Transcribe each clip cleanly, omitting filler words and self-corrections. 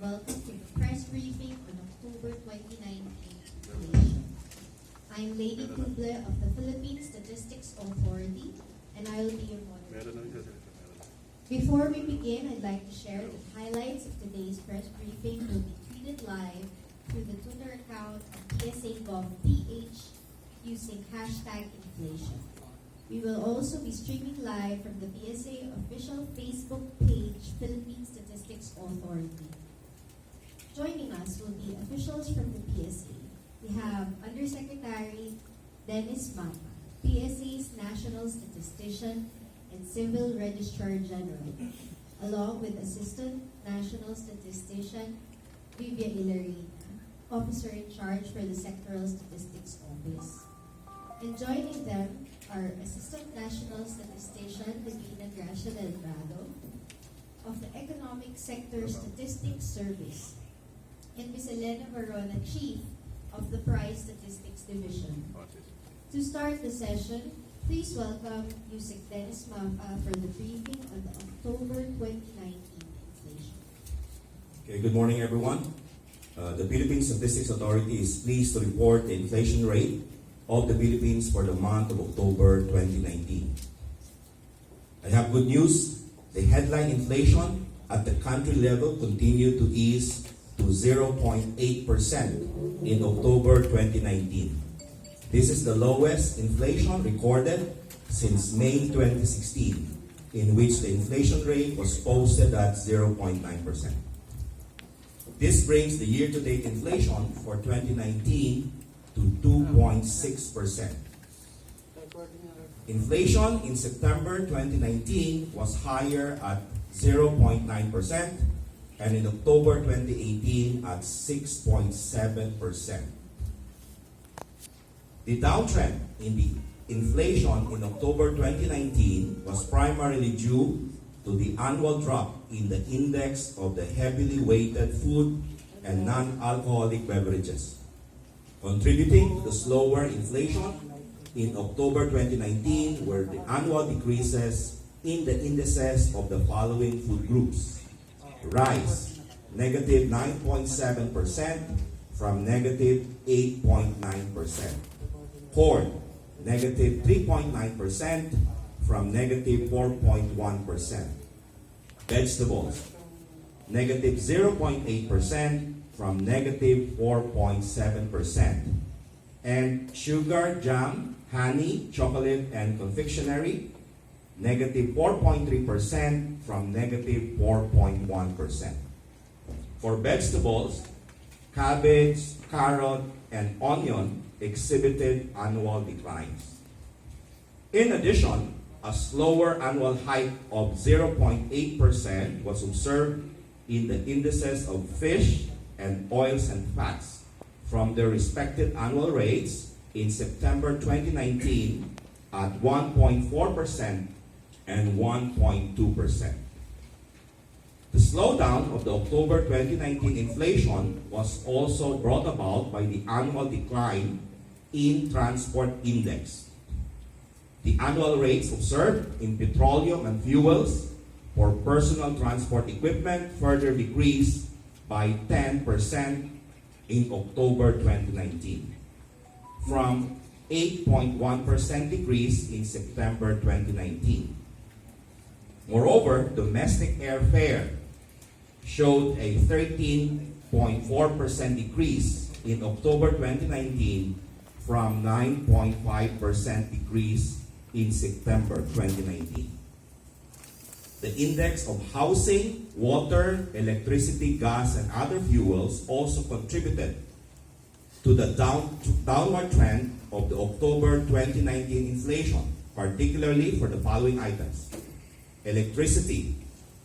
welcome to the press briefing on October 2019 inflation. I'm Lady Kubler of the Philippine Statistics Authority, and I will be your moderator. Before we begin, I'd like to share that highlights of today's press briefing will be tweeted live through the Twitter account of PSA.gov.ph using hashtag inflation. We will also be streaming live from the PSA official Facebook page, Philippine Statistics Authority. Joining us will be officials from the PSA. We have Undersecretary Dennis Mapa, PSA's National Statistician and Civil Registrar General, along with Assistant National Statistician Vivia Ilarina, Officer in Charge for the Sectoral Statistics Office. And joining them are Assistant National Statistician Divina Gracia Delgado of the Economic Sector Statistics Service and Ms. Elena Varona, Chief of the Price Statistics Division. To start the session, please welcome Yusek Dennis Mapa for the briefing on the October 2019 inflation. Okay, good morning, everyone. The Philippine Statistics Authority is pleased to report the inflation rate of the Philippines for the month of October 2019. I have good news. The headline inflation at the country level continued to ease to 0.8% in October 2019. This is the lowest inflation recorded since May 2016, in which the inflation rate was posted at 0.9%. This brings the year-to-date inflation for 2019 to 2.6%. Inflation in September 2019 was higher at 0.9% and in October 2018 at 6.7%. The downtrend in the inflation in October 2019 was primarily due to the annual drop in the index of the heavily weighted food and non-alcoholic beverages. Contributing to the slower inflation in October 2019 were the annual decreases in the indices of the following food groups. Rice, negative 9.7% from negative 8.9%. Corn, negative 3.9% from negative 4.1%. Vegetables, negative 0.8% from negative 4.7%. And sugar, jam, honey, chocolate, and confectionery, negative 4.3% from negative 4.1%. For vegetables, cabbage, carrot, and onion exhibited annual declines. In addition, a slower annual hike of 0.8% was observed in the indices of fish and oils and fats from their respective annual rates in September 2019 at 1.4% and 1.2%. The slowdown of the October 2019 inflation was also brought about by the annual decline in transport index. The annual rates observed in petroleum and fuels for personal transport equipment further decreased by 10% in October 2019, from 8.1% decrease in September 2019. Moreover, domestic airfare showed a 13.4% decrease in October 2019 from 9.5% decrease in September 2019. The index of housing, water, electricity, gas, and other fuels also contributed to the downward trend of the October 2019 inflation, particularly for the following items. Electricity,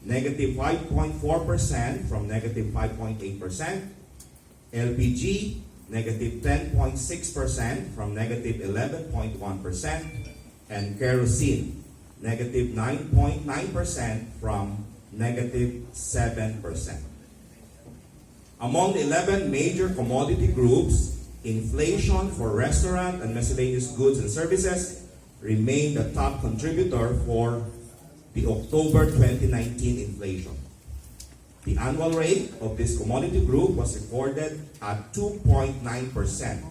negative 5.4% from negative 5.8%. LPG, negative 10.6% from negative 11.1%. And kerosene, negative 9.9% from negative 7%. Among the 11 major commodity groups, inflation for restaurant and miscellaneous goods and services remained the top contributor for the October 2019 inflation. The annual rate of this commodity group was recorded at 2.9%,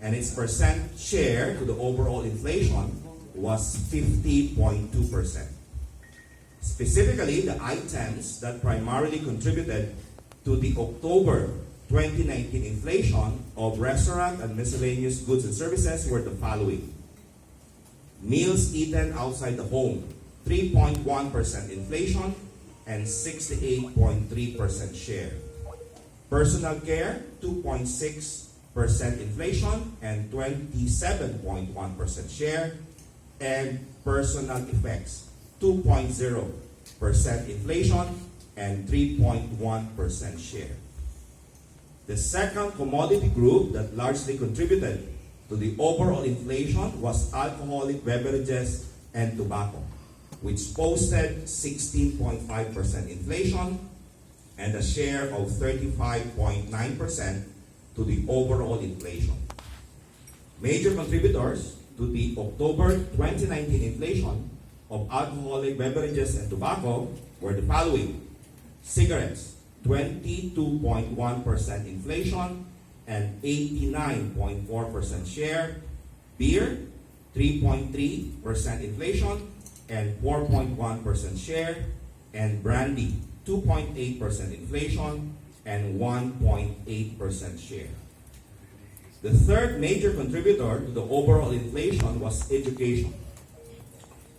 and its percent share to the overall inflation was 50.2%. Specifically, the items that primarily contributed to the October 2019 inflation of restaurant and miscellaneous goods and services were the following. Meals eaten outside the home, 3.1% inflation and 68.3% share. Personal care, 2.6% inflation and 27.1% share. And personal effects, 2.0% inflation and 3.1% share. The second commodity group that largely contributed to the overall inflation was alcoholic beverages and tobacco, which posted 16.5% inflation and a share of 35.9% to the overall inflation. Major contributors to the October 2019 inflation of alcoholic beverages and tobacco were the following. Cigarettes, 22.1% inflation and 89.4% share. Beer, 3.3% inflation and 4.1% share. And brandy, 2.8% inflation and 1.8% share. The third major contributor to the overall inflation was education,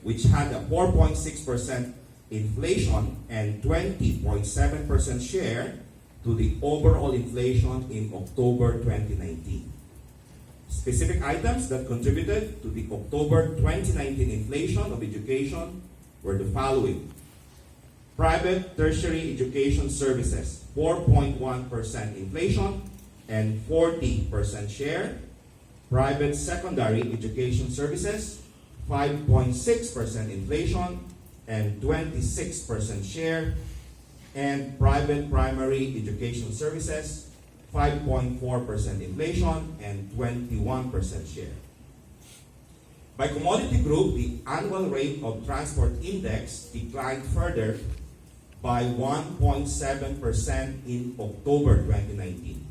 which had a 4.6% inflation and 20.7% share to the overall inflation in October 2019. Specific items that contributed to the October 2019 inflation of education were the following. Private tertiary education services, 4.1% inflation and 40% share. Private secondary education services, 5.6% inflation and 26% share. And private primary education services, 5.4% inflation and 21% share. By commodity group, the annual rate of transport index declined further by 1.7% in October 2019.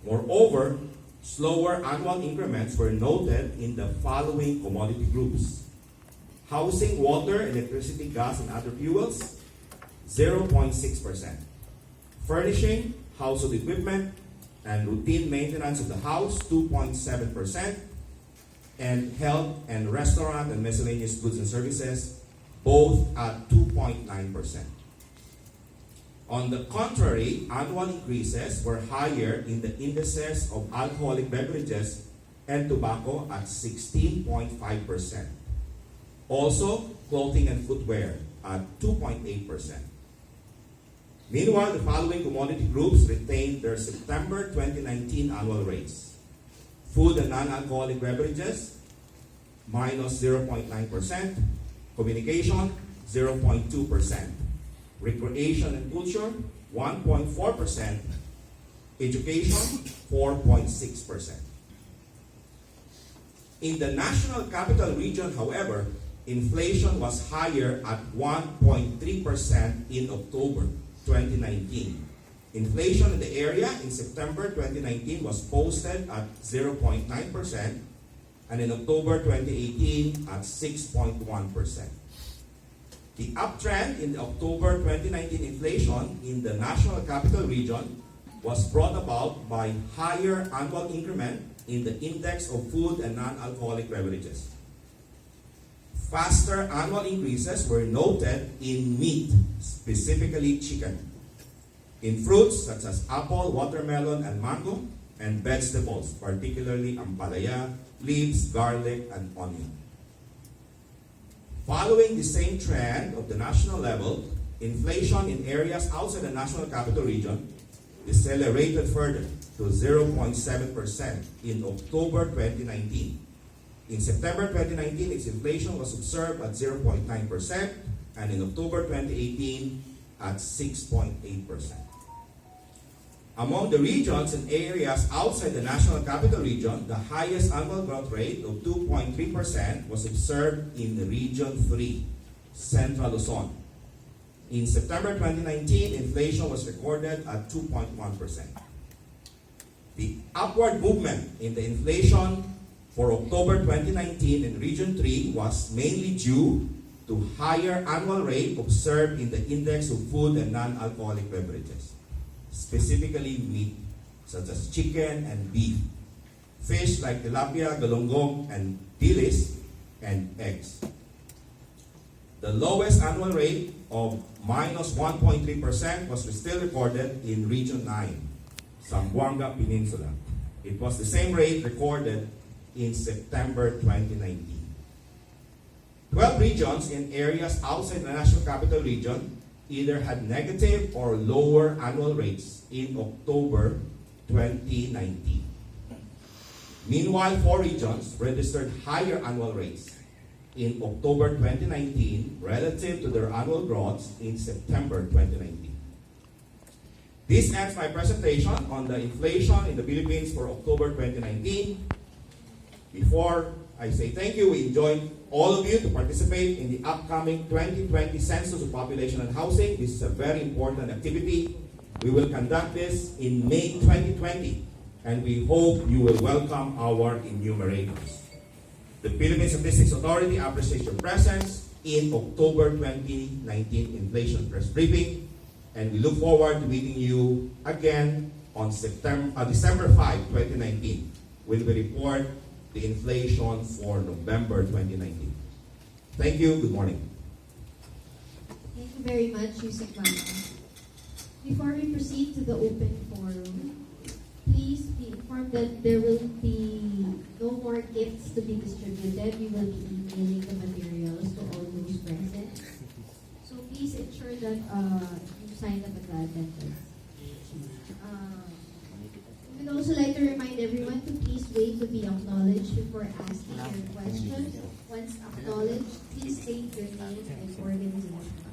Moreover, slower annual increments were noted in the following commodity groups. Housing, water, electricity, gas, and other fuels, 0.6%. Furnishing, household equipment, and routine maintenance of the house, 2.7%. And health and restaurant and miscellaneous goods and services, both at 2.9%. On the contrary, annual increases were higher in the indices of alcoholic beverages and tobacco at 16.5%. Also, clothing and footwear at 2.8%. Meanwhile, the following commodity groups retained their September 2019 annual rates. Food and non-alcoholic beverages, minus 0.9%. Communication, 0.2%. Recreation and culture, 1.4%. Education, 4.6%. In the National Capital Region, however, inflation was higher at 1.3% in October 2019. Inflation in the area in September 2019 was posted at 0.9% and in October 2018 at 6.1%. The uptrend in the October 2019 inflation in the National Capital Region was brought about by higher annual increment in the index of food and non-alcoholic beverages. Faster annual increases were noted in meat, specifically chicken, in fruits such as apple, watermelon, and mango, and vegetables, particularly ampalaya, leaves, garlic, and onion. Following the same trend of the national level, inflation in areas outside the National Capital Region decelerated further to 0.7% in October 2019. In September 2019, its inflation was observed at 0.9%, and in October 2018 at 6.8%. Among the regions and areas outside the National Capital Region, the highest annual growth rate of 2.3% was observed in the Region 3, Central Luzon. In September 2019, inflation was recorded at 2.1%. The upward movement in the inflation for October 2019 in Region 3 was mainly due to higher annual rate observed in the index of food and non-alcoholic beverages, specifically meat, such as chicken and beef, fish like tilapia, galunggong, and dilis, and eggs. The lowest annual rate of minus 1.3% was still recorded in Region 9, Zamboanga Peninsula. It was the same rate recorded in September 2019. 12 regions in areas outside the National Capital Region either had negative or lower annual rates in October 2019. Meanwhile, 4 regions registered higher annual rates in October 2019 relative to their annual growths in September 2019. This ends my presentation on the inflation in the Philippines for October 2019. Before I say thank you, we invite all of you to participate in the upcoming 2020 Census of Population and Housing. This is a very important activity. We will conduct this in May 2020, and we hope you will welcome our enumerators. The Philippine Statistics Authority appreciates your presence in October 2019 inflation press briefing, and we look forward to meeting you again on December 5, 2019, when we report the inflation for November 2019. Thank you. Good morning. Thank you very much, Yusek Marcos. Before we proceed to the open forum, please be informed that there will be no more gifts to be distributed. We will be emailing the materials to all those present. So please ensure that you sign up at the attendance. We would also like to remind everyone to please wait to be acknowledged before asking your question. Once acknowledged, please state your name and organization.